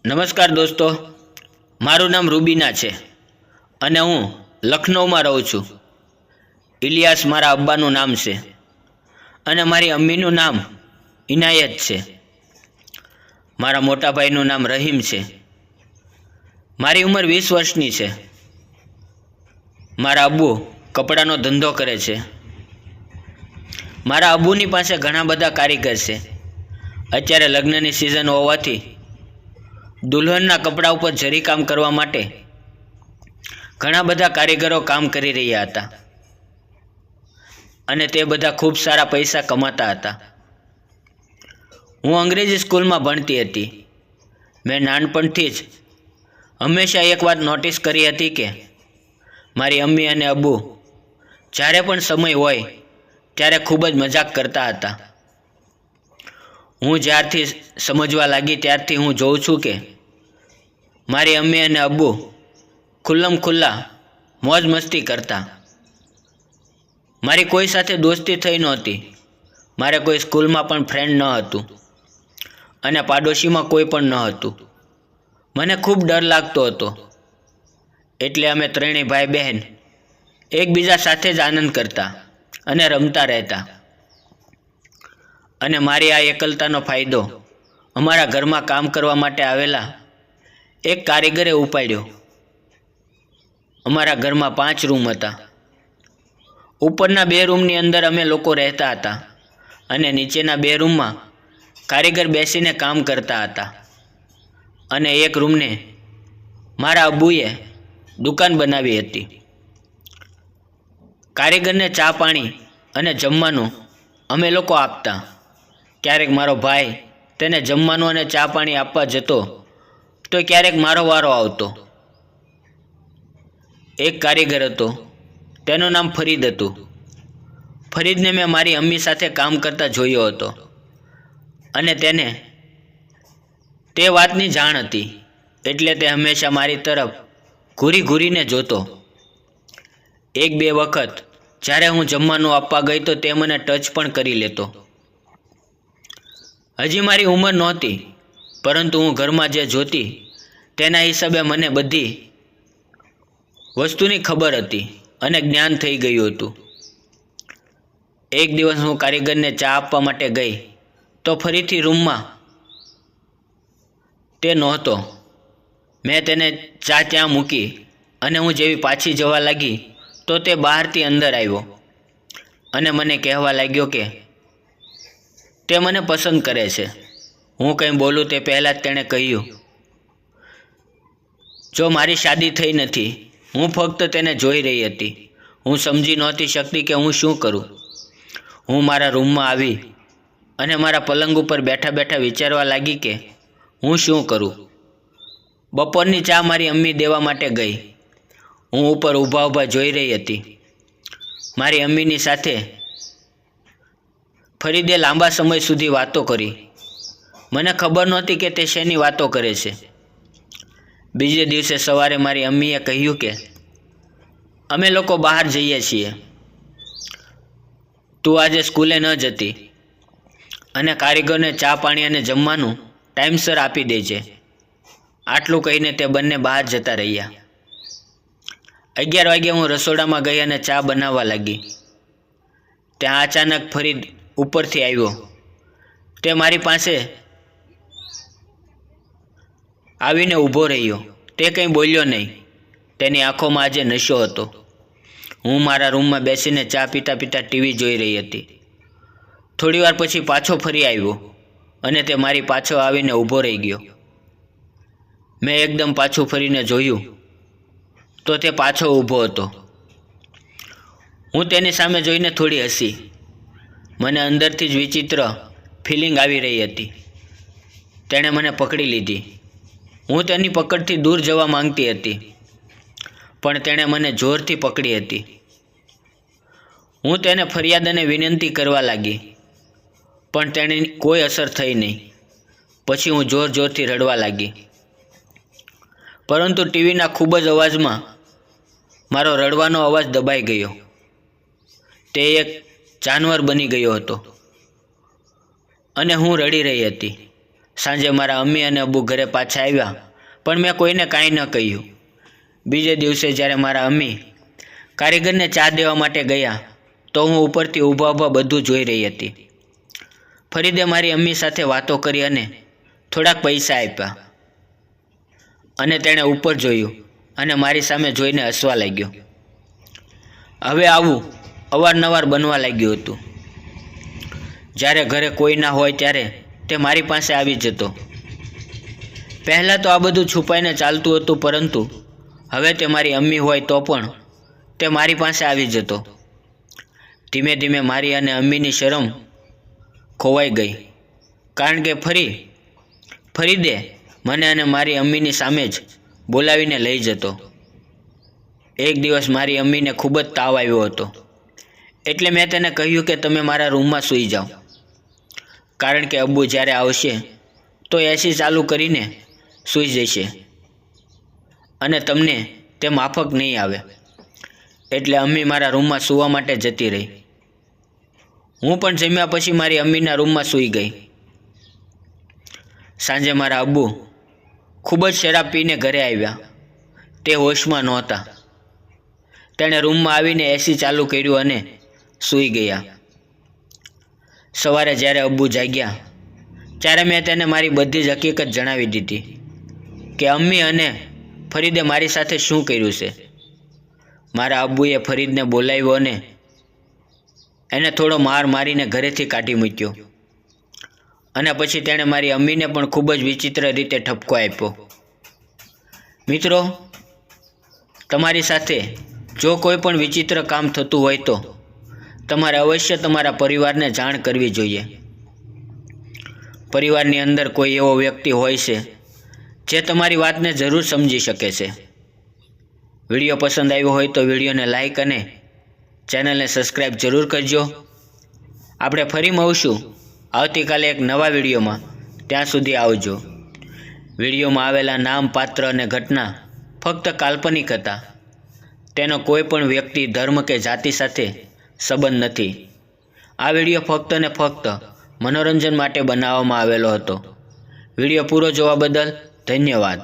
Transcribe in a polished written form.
નમસ્કાર દોસ્તો, મારું નામ રૂબીના છે અને હું લખનૌમાં રહું છું. ઇલિયાસ મારા અબ્બાનું નામ છે અને મારી અમ્મીનું નામ ઇનાયત છે. મારા મોટા ભાઈનું નામ રહીમ છે. મારી ઉંમર 20 વર્ષની છે. મારા અબ્બુ કપડાનો ધંધો કરે છે. મારા અબ્બુની પાસે ઘણા બધા કારીગર છે. અત્યારે લગ્નની સિઝન હોવાથી દુલ્હનના કપડા ઉપર જરી કામ કરવા માટે ઘણા બધા કારીગરો કામ કરી રહ્યા હતા અને તે બધા ખૂબ સારા પૈસા કમાતા હતા. હું અંગ્રેજી સ્કૂલમાં ભણતી હતી. મેં નાનપણથી જ હંમેશા એક વાત નોટિસ કરી હતી કે મારી અમ્મી અને અબ્બુ જ્યારે પણ સમય હોય ત્યારે ખૂબ જ મજાક કરતા હતા. હું જ્યારથી સમજવા લાગી ત્યારથી હું જોઉં છું કે મારી અમ્મી અને અબ્બુ ખુલ્લમ ખુલ્લા મોજ મસ્તી કરતા. મારી કોઈ સાથે દોસ્તી થઈ નહોતી. મારે કોઈ સ્કૂલમાં પણ ફ્રેન્ડ ન હતું અને પાડોશીમાં કોઈ પણ ન હતું. મને ખૂબ ડર લાગતો હતો. એટલે અમે ત્રણેય ભાઈ બહેન એકબીજા સાથે જ આનંદ કરતા અને રમતા રહેતા. અને મારી આ એકલતાનો ફાયદો અમારા ઘરમાં કામ કરવા માટે આવેલા એક કારીગરે ઉપાડ્યો. અમારા ઘરમાં 5 રૂમ હતા. ઉપરના 2 રૂમની અંદર અમે લોકો રહેતા હતા અને નીચેના 2 રૂમમાં કારીગર બેસીને કામ કરતા હતા. અને એક રૂમને મારા અબ્બુએ દુકાન બનાવી હતી. કારીગરને ચા પાણી અને જમવાનું અમે લોકો આપતા. ક્યારેક મારો ભાઈ તેને જમવાનું અને ચા પાણી આપવા જતો તો ક્યારેક મારો વારો આવતો. એક કારીગર હતો, તેનું નામ ફરીદ હતું. ફરીદને મેં મારી અમ્મી સાથે કામ કરતા જોયો હતો અને તેને તે વાતની જાણ હતી. એટલે તે હંમેશા મારી તરફ ઘૂરી ઘૂરીને જોતો. 1-2 વખત જ્યારે હું જમવાનું આપવા ગઈ તો તે મને ટચ પણ કરી લેતો. હજી મારી ઉંમર નહોતી, પરંતુ હું ઘરમાં જે જોતી તેના હિસાબે મને બધી વસ્તુની ખબર હતી અને જ્ઞાન થઈ ગયું હતું. એક દિવસ હું કારીગરને ચા આપવા માટે ગઈ તો ફરીથી રૂમમાં તે નહોતો. મેં તેને ચા ત્યાં મૂકી અને હું જેવી પાછી જવા લાગી તો તે બહારથી અંદર આવ્યો અને મને કહેવા લાગ્યો કે તે મને પસંદ કરે છે. હું કંઈ બોલું તે પહેલાં જ તેણે કહ્યું, જો મારી શાદી થઈ નથી. હું ફક્ત તેને જોઈ રહી હતી. હું સમજી નહોતી શકતી કે હું શું કરું. હું મારા રૂમમાં આવી અને મારા પલંગ ઉપર બેઠા બેઠા વિચારવા લાગી કે હું શું કરું. બપોરની ચા મારી અમ્મી દેવા માટે ગઈ. હું ઉપર ઊભા જોઈ રહી હતી. મારી અમ્મીની સાથે ફરીદે લાંબા સમય સુધી વાતો કરી. મને ખબર નહોતી કે તે શેની વાતો કરે છે. બીજે દિવસે સવારે મારી અમ્મીએ કહ્યું કે અમે લોકો બહાર જઈએ છીએ. તું આજે સ્કૂલે ન જતી અને કારીગરને ચા પાણી અને જમવાનું ટાઈમસર આપી દેજે. આટલું કહીને તે બંને બહાર જતા રહ્યા. 11 વાગ્યે હું રસોડામાં ગઈ અને ચા બનાવવા લાગી. ત્યાં અચાનક ફરીદ ઉપરથી આવ્યો. તે મારી પાસે આવીને ઊભો રહ્યો. તે કંઈ બોલ્યો નહીં. તેની આંખોમાં આજે નશો હતો. હું મારા રૂમમાં બેસીને ચા પીતા પીતા ટીવી જોઈ રહી હતી. થોડી વાર પછી પાછો ફરી આવ્યો અને તે મારી પાછો આવીને ઊભો રહી ગયો. મેં એકદમ પાછું ફરીને જોયું તો તે પાછો ઊભો હતો. હું તેની સામે જોઈને થોડી હસી. મને અંદરથી જ વિચિત્ર ફિલિંગ આવી રહી હતી. તેણે મને પકડી લીધી. હું તેની પકડથી દૂર જવા માંગતી હતી, પણ તેણે મને જોરથી પકડી હતી. હું તેને ફરિયાદ અને વિનંતી કરવા લાગી, પણ તેની કોઈ અસર થઈ નહીં. પછી હું જોરથી રડવા લાગી. પરંતુ ટીવીના ખૂબ જ અવાજમાં મારો રડવાનો અવાજ દબાઈ ગયો. તે એક જાનવર બની ગયો હતો અને હું રડી રહી હતી. સાંજે મારા અમ્મી અને અબ્બુ ઘરે પાછા આવ્યા, પણ મેં કોઈને કાંઈ ન કહ્યું. બીજે દિવસે જ્યારે મારા અમ્મી કારીગરને ચા દેવા માટે ગયા તો હું ઉપરથી ઊભા ઊભા બધું જોઈ રહી હતી. ફરીદે મારી અમ્મી સાથે વાતો કરી અને થોડાક પૈસા આપ્યા અને તેણે ઉપર જોયું અને મારી સામે જોઈને હસવા લાગ્યો. હવે આવું અવારનવાર બનવા લાગ્યું હતું. જ્યારે ઘરે કોઈ ના હોય ત્યારે તે મારી પાસે આવી જતો. પહેલાં તો આ બધું છુપાઈને ચાલતું હતું, પરંતુ હવે તે મારી અમ્મી હોય તો પણ તે મારી પાસે આવી જતો. ધીમે ધીમે મારી અને અમ્મીની શરમ ખોવાઈ ગઈ, કારણ કે ફરીદે મને અને મારી અમ્મીની સામે જ બોલાવીને લઈ જતો. એક દિવસ મારી અમ્મીને ખૂબ જ તાવ આવ્યો હતો, એટલે મેં તેને કહ્યું કે તમે મારા રૂમમાં સૂઈ જાઓ, કારણ કે અબ્બુ જ્યારે આવશે તો એસી ચાલુ કરીને સૂઈ જશે અને તમને તે માફક નહીં આવે. એટલે અમ્મી મારા રૂમમાં સૂવા માટે જતી રહી. હું પણ જમ્યા પછી મારી અમ્મીના રૂમમાં સૂઈ ગઈ. સાંજે મારા અબ્બુ ખૂબ જ શરાબ પીને ઘરે આવ્યા. તે હોશમાં નહોતા. તેણે રૂમમાં આવીને એસી ચાલુ કર્યું અને સૂઈ ગયા. સવારે જ્યારે અબ્બુ જાગ્યા ત્યારે મેં તેને મારી બધી જ હકીકત જણાવી દીધી કે અમ્મી અને ફરીદે મારી સાથે શું કર્યું છે. મારા અબ્બુએ ફરીદને બોલાવ્યો અને એને થોડો માર મારીને ઘરેથી કાઢી મૂક્યો, અને પછી તેણે મારી અમ્મીને પણ ખૂબ જ વિચિત્ર રીતે ઠપકો આપ્યો. મિત્રો, તમારી સાથે જો કોઈ પણ વિચિત્ર કામ થતું હોય તો તમારે અવશ્ય તમારા પરિવારને જાણ કરવી જોઈએ. પરિવારની અંદર કોઈ એવો વ્યક્તિ હોય છે જે તમારી વાતને જરૂર સમજી શકે છે. વિડીયો પસંદ આવ્યો હોય તો વિડીયોને લાઈક અને ચેનલને સબસ્ક્રાઈબ જરૂર કરજો. આપણે ફરી મળશું આવતીકાલે એક નવા વિડીયોમાં. ત્યાં સુધી આવજો. વિડીયોમાં આવેલા નામ, પાત્ર અને ઘટના ફક્ત કાલ્પનિક હતા. તેનો કોઈ પણ વ્યક્તિ, ધર્મ કે જાતિ સાથે સંબંધ નથી. આ વિડીયો ફક્ત ને ફક્ત મનોરંજન માટે બનાવવામાં આવેલો હતો. વિડીયો પૂરો જોવા બદલ ધન્યવાદ.